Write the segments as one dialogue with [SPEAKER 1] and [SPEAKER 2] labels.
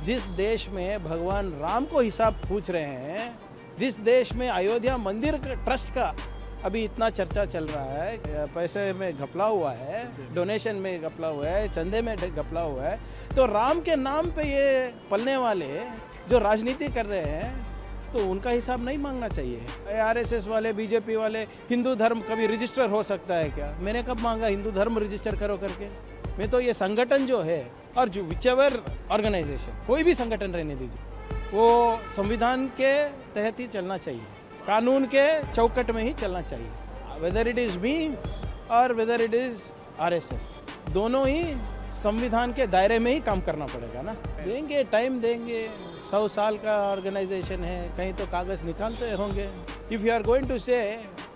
[SPEAKER 1] जिस देश में भगवान राम को हिसाब पूछ रहे हैं, जिस देश में अयोध्या मंदिर ट्रस्ट का अभी इतना चर्चा चल रहा है, पैसे में घपला हुआ है, डोनेशन में घपला हुआ है, चंदे में घपला हुआ है, तो राम के नाम पे ये पलने वाले जो राजनीति कर रहे हैं तो उनका हिसाब नहीं मांगना चाहिए। आरएसएस वाले, बीजेपी वाले, हिंदू धर्म कभी रजिस्टर हो सकता है क्या? मैंने कब मांगा हिंदू धर्म रजिस्टर करो करके? मैं तो ये संगठन जो है, और जो विचेवर ऑर्गेनाइजेशन, कोई भी संगठन रहने दीजिए, वो संविधान के तहत ही चलना चाहिए, कानून के चौकट में ही चलना चाहिए। वेदर इट इज़ मी और वेदर इट इज़ आरएसएस, दोनों ही संविधान के दायरे में ही काम करना पड़ेगा ना। देंगे, टाइम देंगे, 100 साल का ऑर्गेनाइजेशन है, कहीं तो कागज निकालते होंगे। If you are going to say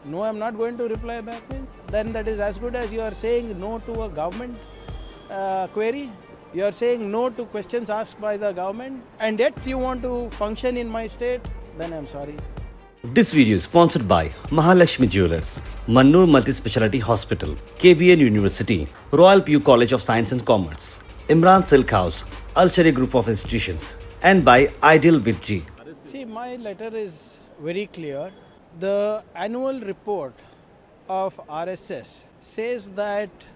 [SPEAKER 1] no, I am not going to reply back, then that is as good as you are saying no to a government query. You are saying no to questions asked by the government, and yet you want to function in my state, then I am sorry.
[SPEAKER 2] This video is sponsored by Mahalakshmi Jewelers, Mannur Multi-Speciality Hospital, KBN University, Royal PU College of Science and Commerce, Imran Silk House, Al-Sharia Group of Institutions, and by Ideal with G.
[SPEAKER 1] See, my letter is very clear. The annual report of RSS says that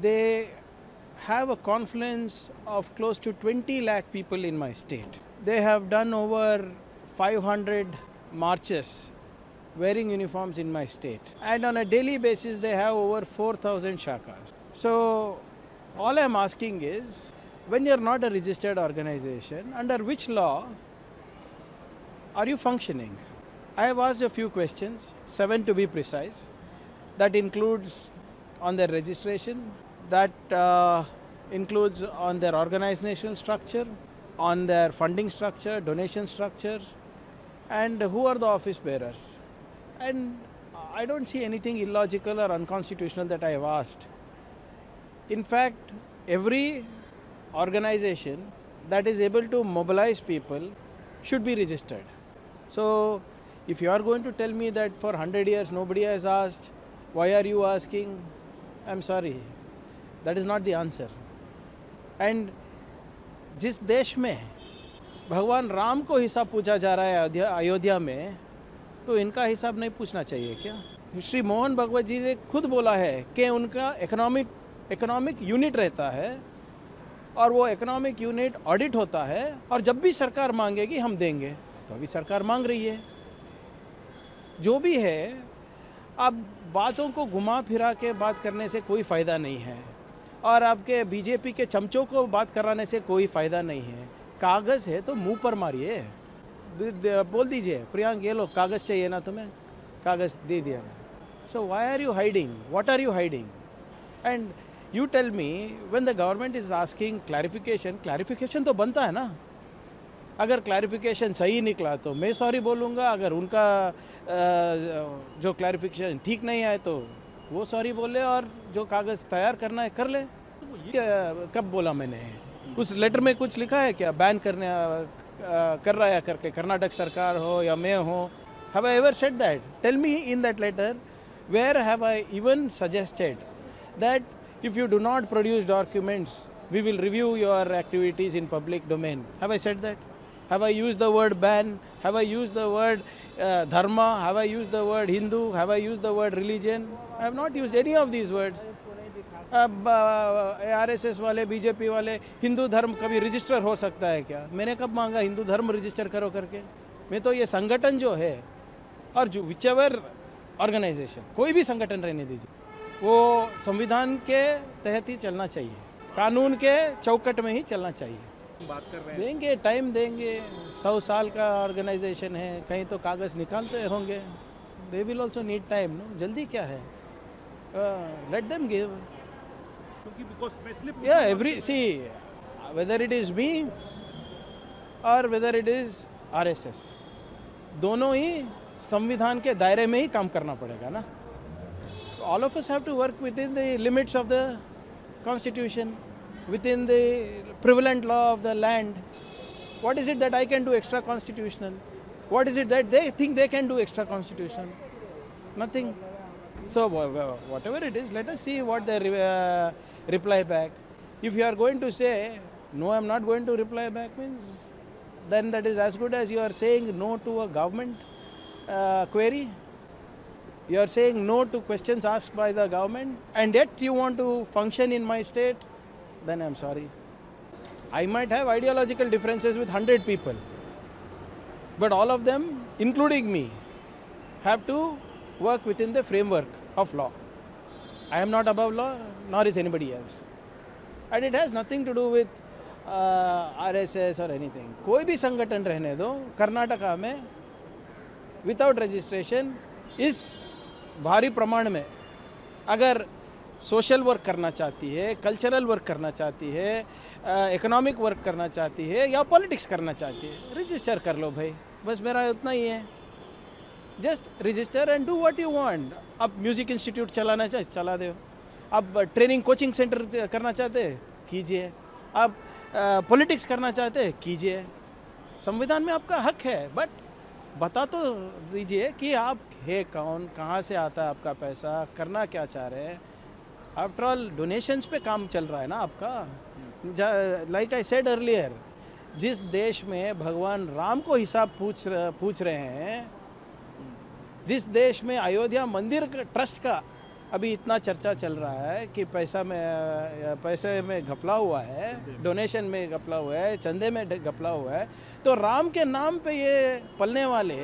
[SPEAKER 1] they have a confluence of close to 20 lakh people in my state. They have done over 500 marches wearing uniforms in my state, and on a daily basis they have over 4,000 shakas. So all I am asking is, when you are not a registered organization, under which law are you functioning? I have asked a few questions, 7 to be precise. That includes on their registration, that includes on their organizational structure, on their funding structure, donation structure, and who are the office bearers. And I don't see anything illogical or unconstitutional that I have asked. In fact, every organization that is able to mobilize people should be registered. So if you are going to tell me that for 100 years nobody has asked, why are you asking? I'm sorry, that is not the answer. And जिस देश में भगवान राम को हिसाब पूछा जा रहा है अयोध्या में, तो इनका हिसाब नहीं पूछना चाहिए क्या? श्री मोहन भगवत जी ने खुद बोला है कि उनका इकोनॉमिक यूनिट रहता है, और वो इकोनॉमिक यूनिट ऑडिट होता है, और जब भी सरकार मांगेगी हम देंगे। तो अभी सरकार मांग रही है, जो भी है। अब बातों को घुमा फिरा के बात करने से कोई फ़ायदा नहीं है, और आपके बीजेपी के चमचों को बात कराने से कोई फ़ायदा नहीं है। कागज़ है तो मुंह पर मारिए, बोल दीजिए प्रियांक ये लो कागज़ चाहिए ना तुम्हें, कागज़ दे दिया। So why are you hiding? What are you hiding? And you tell me, when the government is asking clarification तो बनता है ना। अगर क्लैरिफिकेशन सही निकला तो मैं सॉरी बोलूँगा, अगर उनका जो क्लैरिफिकेशन ठीक नहीं आए तो वो सॉरी बोले, और जो कागज़ तैयार करना है कर ले। कब बोला मैंने? उस लेटर में कुछ लिखा है क्या बैन करने कर रहा है करके, कर्नाटक सरकार हो या मैं हो? Have I ever said that? Tell me in that letter, where have I even suggested that if you do not produce documents we will review your activities in public domain? Have I said that? Have I used the word ban? Have I used the word dharma? Have I used the word Hindu? Have I used the word religion? I have not used any of these words. RSS वाले, BJP वाले, हिंदू धर्म कभी register हो सकता है क्या? मैंने कब मांगा हिंदू धर्म रजिस्टर करो करके? मैं तो ये संगठन जो है, और जो विचेवर ऑर्गेनाइजेशन, कोई भी संगठन रहने दीजिए, वो संविधान के तहत ही चलना चाहिए, कानून के चौकट में ही चलना चाहिए।
[SPEAKER 3] बात कर रहे हैं,
[SPEAKER 1] देंगे, टाइम देंगे, 100 साल का ऑर्गेनाइजेशन है, कहीं तो कागज़ निकालते होंगे। They will also need time, no? जल्दी क्या है? Let them give.
[SPEAKER 3] क्योंकि बिकॉज स्पेशली
[SPEAKER 1] या every see, whether it is me और वेदर इट इज़ आरएसएस, दोनों ही संविधान के दायरे में ही काम करना पड़ेगा ना। All of us have to work within the limits of the constitution, within the prevalent law of the land. What is it that I can do extra constitutional? What is it that they think they can do extra constitutional? Nothing. So whatever it is, let us see what they reply back. If you are going to say No, I'm not going to reply back means then that is as good as you are saying no to a government query. You are saying no to questions asked by the government, and yet you want to function in my state. Then I'm sorry. I might have ideological differences with 100 people, but all of them, including me, have to work within the framework of law. I am not above law, nor is anybody else. And it has nothing to do with RSS or anything. कोई भी संगठन रहने दो, कर्नाटका में without registration इस भारी प्रमाण में अगर सोशल वर्क करना चाहती है, कल्चरल वर्क करना चाहती है, इकोनॉमिक वर्क करना चाहती है या पॉलिटिक्स करना चाहती है, रजिस्टर कर लो भाई, बस मेरा उतना ही है. Just register and do what you want. अब म्यूज़िक इंस्टीट्यूट चलाना चाहे चला दो, अब ट्रेनिंग कोचिंग सेंटर करना चाहते कीजिए, अब पॉलिटिक्स करना चाहते कीजिए. संविधान में आपका हक है, बट बता तो दीजिए कि आप है कौन, कहाँ से आता है आपका पैसा, करना क्या चाह रहे हैं. आफ्टर ऑल डोनेशंस पे काम चल रहा है ना आपका. लाइक आई सेड अर्लियर, जिस देश में भगवान राम को हिसाब पूछ रहे हैं, जिस देश में अयोध्या मंदिर ट्रस्ट का अभी इतना चर्चा चल रहा है कि पैसे में घपला हुआ है, डोनेशन में घपला हुआ है, चंदे में घपला हुआ है, तो राम के नाम पे ये पलने वाले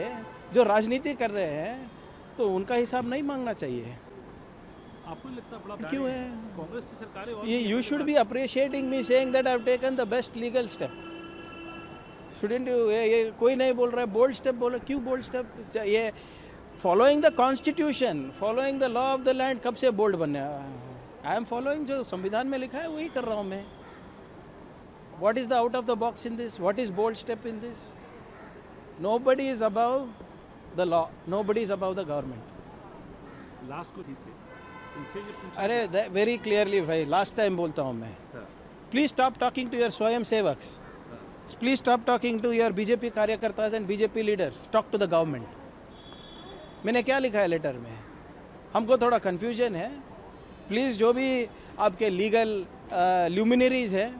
[SPEAKER 1] जो राजनीति कर रहे हैं तो उनका हिसाब नहीं मांगना चाहिए.
[SPEAKER 3] आपको लगता है बड़ा
[SPEAKER 1] क्यों है?
[SPEAKER 3] कांग्रेस की सरकार है और
[SPEAKER 1] ये you should be appreciating me saying that I have taken the best legal step. Shouldn't you? ये कोई नहीं बोल रहा है बोल्ड स्टेप बोल रहा है. क्यों बोल्ड स्टेप? ये following the constitution, following the law of the land कब से बोल्ड बनने? आई एम फॉलोइंग जो संविधान में लिखा है वही कर रहा हूँ मैं. What is the out of the box in this? What is bold step in this? Nobody is above the law, nobody is above the government.
[SPEAKER 3] Last को इनसे ये पूछा.
[SPEAKER 1] अरे वेरी क्लियरली भाई, लास्ट टाइम बोलता हूँ मैं, please stop talking to your swayamsevaks, please stop talking to your BJP karyakartas and BJP leaders, talk to the government. मैंने क्या लिखा है लेटर में? हमको थोड़ा कन्फ्यूजन है. प्लीज़ जो भी आपके लीगल ल्यूमिनरीज हैं,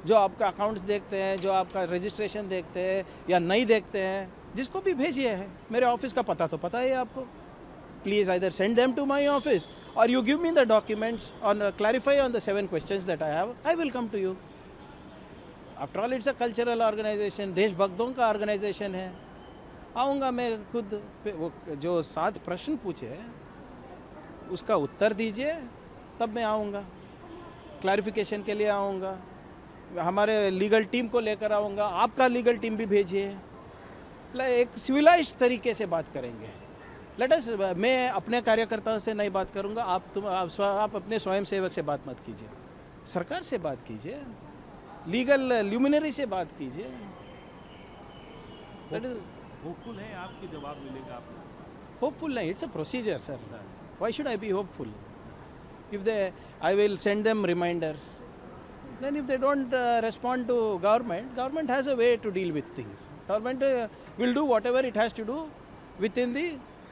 [SPEAKER 1] जो आपका अकाउंट्स देखते हैं, जो आपका रजिस्ट्रेशन देखते हैं या नहीं देखते हैं, जिसको भी भेजिए है, मेरे ऑफिस का पता तो पता है आपको. Please either send them to my office or you give me the documents on clarify on the 7 questions that I have. I will come to you. After all it's a cultural organisation, देशभक्तों का organisation है. आऊँगा मैं खुद. वो जो 7 प्रश्न पूछे उसका उत्तर दीजिए, तब मैं आऊँगा, क्लैरिफिकेशन के लिए आऊँगा. हमारे लीगल टीम को लेकर आऊँगा, आपका लीगल टीम भी भेजिए. एक सिविलाइज्ड तरीके से बात करेंगे. लेट अस, मैं अपने कार्यकर्ताओं से नहीं बात करूँगा, आप अपने स्वयं सेवक से बात मत कीजिए, सरकार से बात कीजिए, लीगल ल्यूमिनरी से बात कीजिए. दैट इज
[SPEAKER 3] होपफुल है आपके जवाब मिलेगा आपको?
[SPEAKER 1] होपफुल नहीं, it's a procedure sir. Why should I be hopeful? If they, I will send them reminders. Then if they don't respond to government has a way to deal with things. Government will do whatever it has to do within the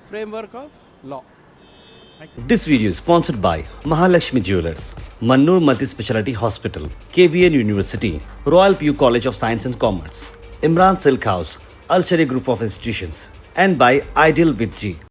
[SPEAKER 1] framework of law.
[SPEAKER 2] This video is sponsored by Mahalakshmi Jewelers, Mannur Multi-Speciality Hospital, KBN University, Royal PU College of Science and Commerce, Imran Silk House, Al Sharia Group of Institutions, and by Ideal with G.